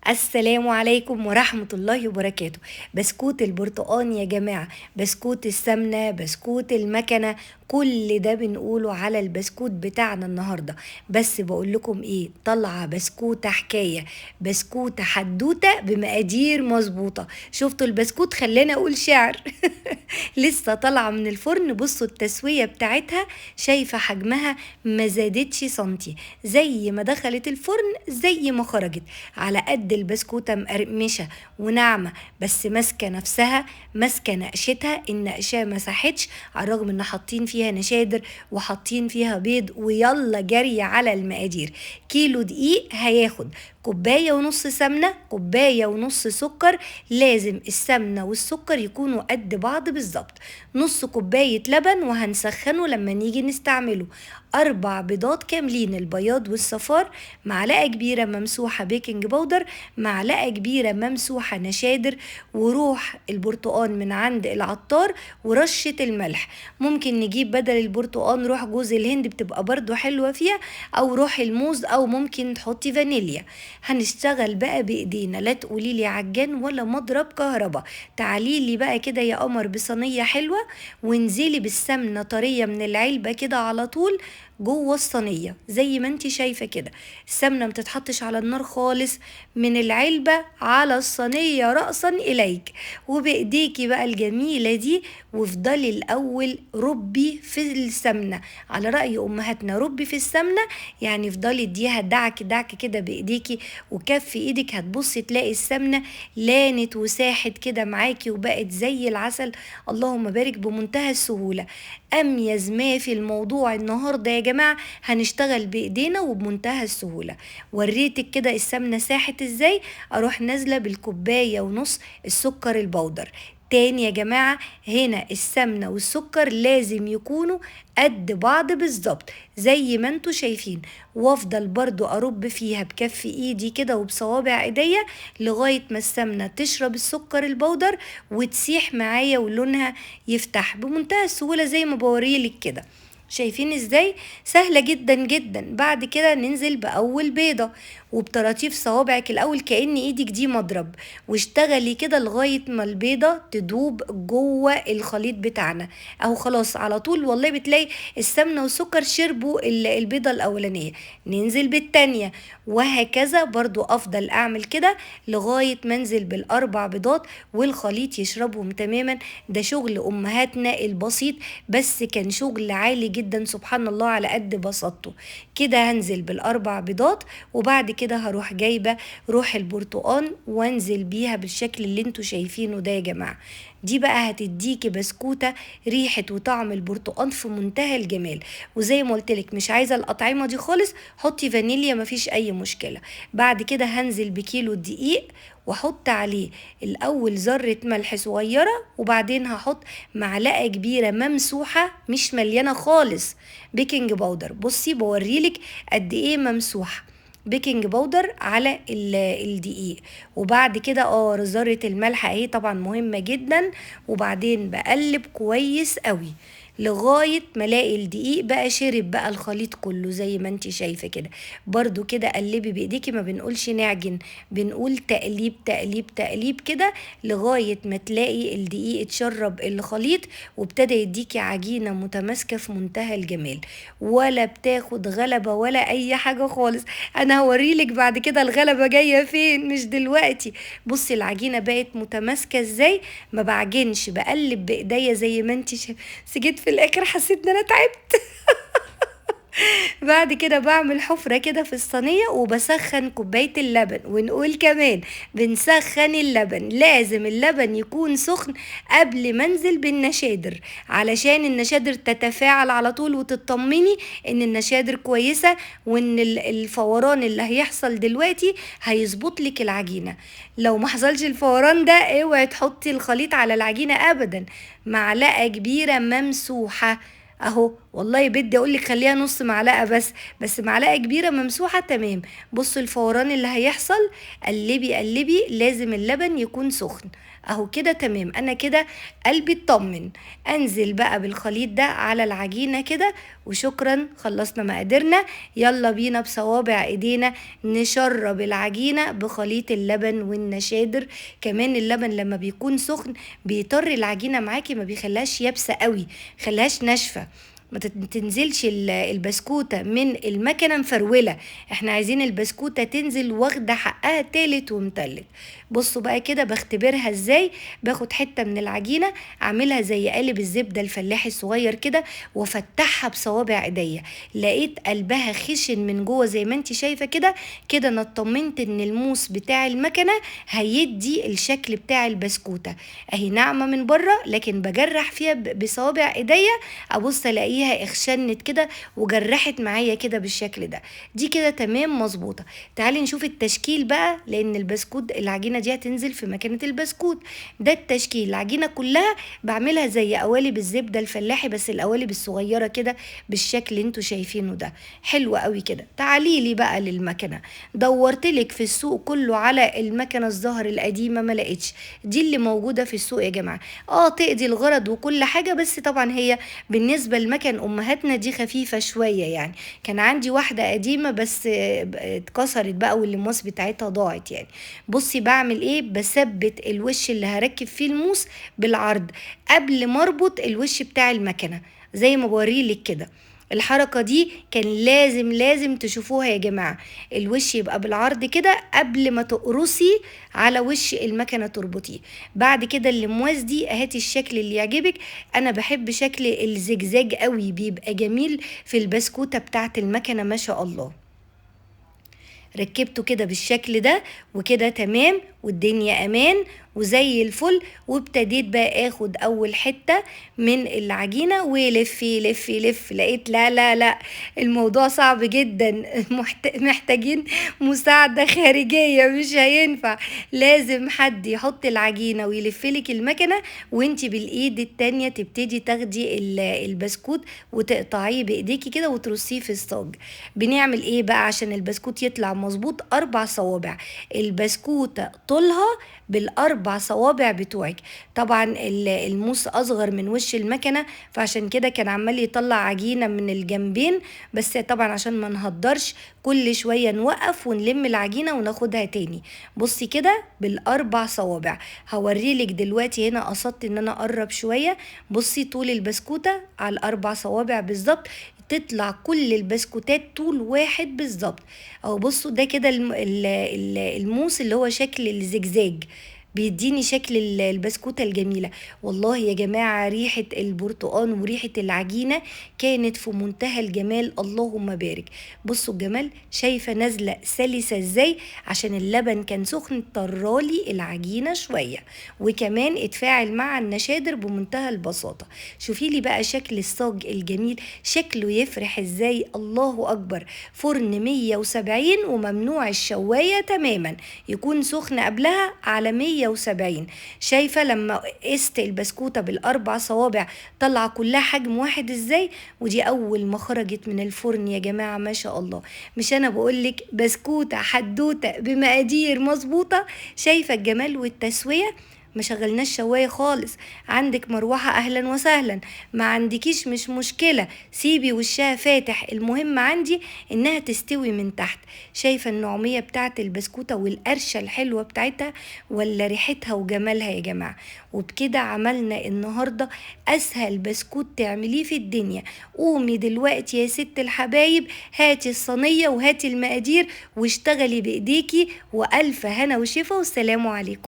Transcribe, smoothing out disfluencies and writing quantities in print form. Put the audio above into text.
السلام عليكم ورحمة الله وبركاته. بسكوت البرتقان يا جماعة، بسكوت السمنة، بسكوت المكنة، كل ده بنقوله على البسكوت بتاعنا النهاردة. بس بقول لكم ايه، طلع بسكوتة حكاية، بسكوتة حدوتة بمقادير مظبوطة. شفتوا البسكوت؟ خلاني اقول شعر. لسه طالعة من الفرن، بصوا التسوية بتاعتها، شايفة حجمها ما زادتش سنتي، زي ما دخلت الفرن زي ما خرجت، على قد البسكوتة مقرمشة وناعمة، بس ماسكة نفسها، ماسكة نقشتها، النقشة مسحتش، على الرغم ان حاطين فيها نشادر وحاطين فيها بيض. ويلا جري على المقادير. كيلو دقيق هياخد كوباية ونص سمنة، كوباية ونص سكر، لازم السمنة والسكر يكونوا قد بعض بالظبط، نص كوباية لبن وهنسخنه لما نيجي نستعمله، 4 بيضات كاملين البياض والصفار، معلقة كبيرة ممسوحة بيكنج باودر، معلقة كبيرة ممسوحة نشادر، وروح البرتقان من عند العطار، ورشة الملح. ممكن نجيب بدل البرتقان روح جوز الهند، بتبقى برضو حلوة فيها، او روح الموز، او ممكن تحطي فانيليا. هنشتغل بقى بايدينا، لا تقولي لي عجان ولا مضرب كهرباء. تعالي لي بقى كده يا قمر بصينية حلوة، وانزلي بالسمنة طرية من العلبة كده على طول جوه الصينية زي ما انت شايفة كده. السمنة متتحطش على النار خالص، من العلبة على الصينية رأسا إليك، وبإيديكي بقى الجميلة دي، وافضلي الأول ربي في السمنة، على رأي أمهاتنا ربي في السمنة، يعني افضلي اديها دعك دعك كده بإيديكي، وكف إيدك هتبصي تلاقي السمنة لانت وساحت كده معاكي وبقت زي العسل. اللهم بارك، بمنتهى السهولة. أميز ما في الموضوع النهاردة يا جماعة، هنشتغل بإيدينا وبمنتهى السهولة. وريتك كده السمنة ساحت ازاي، اروح نازلة بالكوباية ونص السكر البودر. تاني يا جماعة، هنا السمنة والسكر لازم يكونوا قد بعض بالظبط زي ما انتوا شايفين، وافضل برضو ارب فيها بكف ايدي كده وبصوابع ايديا لغاية ما السمنة تشرب السكر البودر وتسيح معايا ولونها يفتح بمنتهى السهولة زي ما بوريلك كده. شايفين ازاي؟ سهلة جدا جدا. بعد كده ننزل بأول بيضة، وبطراطيف صوابعك الأول كأن ايدك دي مضرب، واشتغلي كده لغاية ما البيضة تدوب جوه الخليط بتاعنا. اهو خلاص على طول والله بتلاقي السمنة والسكر شربوا البيضة الأولانية. ننزل بالتانية، وهكذا برضو أفضل أعمل كده لغاية ما انزل بالأربع بيضات والخليط يشربهم تماما. ده شغل أمهاتنا البسيط، بس كان شغل عالي جدا سبحان الله على قد بساطته. كده هنزل بالأربع بيضات، وبعد كده هروح جايبة روح البرتقان وانزل بيها بالشكل اللي انتوا شايفينه ده يا جماعة. دي بقى هتديكي بسكوتة ريحة وطعم البرتقان في منتهى الجمال. وزي ما قلتلك مش عايزة الأطعمة دي خالص، حطي فانيليا مفيش أي مشكلة. بعد كده هنزل بكيلو الدقيق، واحط عليه الاول ذرة ملح صغيرة، وبعدين هحط معلقة كبيرة ممسوحة مش مليانة خالص بيكنج باودر. بصي بوريلك قد ايه ممسوحة بيكنج باودر على الدقيق. وبعد كده ذرة الملح اهي طبعا مهمة جدا. وبعدين بقلب كويس قوي لغاية ما الاقي الدقيق بقى شرب بقى الخليط كله زي ما انت شايفة كده. برضو كده قلبي بايديكي، ما بنقولش نعجن، بنقول تقليب تقليب تقليب كده لغاية ما تلاقي الدقيق اتشرب الخليط وابتدى يديكي عجينة متماسكة في منتهى الجمال، ولا بتاخد غلبة ولا اي حاجة خالص. انا هوريلك بعد كده الغلبة جاية فين مش دلوقتي. بصي العجينة بقت متماسكة ازاي، ما بعجنش، بقلب بايديا زي ما انت سجيت في الاخر حسيت ان انا تعبت. بعد كده بعمل حفرة كده في الصينية وبسخن كوباية اللبن. ونقول كمان بنسخن اللبن، لازم اللبن يكون سخن قبل ما انزل بالنشادر، علشان النشادر تتفاعل على طول وتطمني ان النشادر كويسة، وان الفوران اللي هيحصل دلوقتي هيظبط لك العجينة. لو ما حصلش الفوران ده اوعي تحطي الخليط على العجينة ابدا. معلقة كبيرة ممسوحة اهو، والله بدي اقول لك خليها نص معلقه بس معلقه كبيره ممسوحه تمام. بصوا الفوران اللي هيحصل، قلبي قلبي، لازم اللبن يكون سخن. اهو كده تمام، انا كده قلبي اطمن. انزل بقى بالخليط ده على العجينه كده، وشكرا خلصنا مقاديرنا. يلا بينا بصوابع ايدينا نشرب العجينه بخليط اللبن والنشادر. كمان اللبن لما بيكون سخن بيطر العجينه معاكي، ما بيخليهاش يابسه قوي، خليهاش ناشفه. ما تنزلش البسكوتة من المكنة مفرولة، احنا عايزين البسكوتة تنزل واخدة حقها تالت ومتلت. بصوا بقى كده بختبرها ازاي. باخد حتة من العجينة اعملها زي قالب الزبدة الفلاحي الصغير كده، وافتحها بصوابع ايديا، لقيت قلبها خشن من جوه زي ما انت شايفة كده. كده انا اطمنت ان الموس بتاع المكنة هيدي الشكل بتاع البسكوتة. اهي ناعمة من بره، لكن بجرح فيها بصوابع ايديا، ابص الاقيها اخشنت كده وجرحت معايا كده بالشكل ده. دي كده تمام مظبوطه. تعالي نشوف التشكيل بقى، لان البسكوت العجينه دي هتنزل في مكانه البسكوت. ده التشكيل، العجينه كلها بعملها زي قوالب الزبده الفلاحي، بس القوالب الصغيره كده بالشكل اللي انتوا شايفينه ده. حلو قوي كده. تعالي لي بقى للمكنه. دورتلك في السوق كله على المكنه الزهر القديمه، ما لقيتش. دي اللي موجوده في السوق يا جماعه. تقضي الغرض وكل حاجه، بس طبعا هي بالنسبة لمكن أمهاتنا دي خفيفة شوية يعني. كان عندي واحدة قديمة بس اتكسرت بقى، واللماس بتاعتها ضاعت يعني. بصي بعمل ايه، بثبت الوش اللي هركب فيه الموس بالعرض قبل ما اربط الوش بتاع المكنة، زي ما بوريلك كده. الحركة دي كان لازم تشوفوها يا جماعة. الوش يبقى بالعرض كده قبل ما تقرصي على وش المكنة تربطيه. بعد كده اللمواس دي هاتي الشكل اللي يعجبك. انا بحب شكل الزجزاج قوي، بيبقى جميل في البسكوتة بتاعت المكنة ما شاء الله. ركبته كده بالشكل ده، وكده تمام والدنيا امان وزي الفل. وابتديت بقى اخد اول حتة من العجينة ولف لف لف. لقيت لا لا لا، الموضوع صعب جدا، محتاجين مساعدة خارجية، مش هينفع. لازم حد يحط العجينة ويلفلك المكنة، وانتي بالايد التانية تبتدي تاخدي البسكوت وتقطعيه بايديكي كده وترصيه في الصاج. بنعمل ايه بقى عشان البسكوت يطلع مظبوط؟ 4 صوابع. البسكوتة طولها بالاربع صوابع بتوعك. طبعا الموس اصغر من وش المكنه، فعشان كده كان عمال يطلع عجينه من الجنبين. بس طبعا عشان ما نهدرش، كل شويه نوقف ونلم العجينه وناخدها تاني. بصي كده بالاربع صوابع. هوريلك دلوقتي، هنا قصدت ان انا اقرب شويه. بصي طول البسكوته على الاربع صوابع بالظبط، تطلع كل البسكوتات طول واحد بالظبط. اهو بصوا ده كده الموس اللي هو شكل الزجزاج، بيديني شكل البسكوتة الجميلة. والله يا جماعة ريحة البرتقان وريحة العجينة كانت في منتهى الجمال، اللهم بارك. بصوا الجمال، شايفة نازلة سلسة ازاي؟ عشان اللبن كان سخن طرالي العجينة شوية، وكمان اتفاعل مع النشادر بمنتهى البساطة. شوفي لي بقى شكل الصاج الجميل، شكله يفرح ازاي، الله اكبر. فرن 170 وممنوع الشواية تماما، يكون سخن قبلها على 170. شايفة لما قست البسكوتة بالاربع صوابع طلع كلها حجم واحد ازاي؟ ودي اول ما خرجت من الفرن يا جماعة ما شاء الله. مش انا بقولك بسكوتة حدوتة بمقادير مظبوطة؟ شايفة الجمال والتسوية؟ ما شغلناش شوايه خالص. عندك مروحه اهلا وسهلا، ما عندكيش مش مشكله، سيبي وشها فاتح، المهم عندي انها تستوي من تحت. شايفه النعوميه بتاعت البسكوته والقرشه الحلوه بتاعتها، ولا ريحتها وجمالها يا جماعه. وبكده عملنا النهارده اسهل بسكوت تعمليه في الدنيا. قومي دلوقتي يا ست الحبايب، هاتي الصينيه وهاتي المقادير واشتغلي بايديكي، والف هنا وشفا، والسلام عليكم.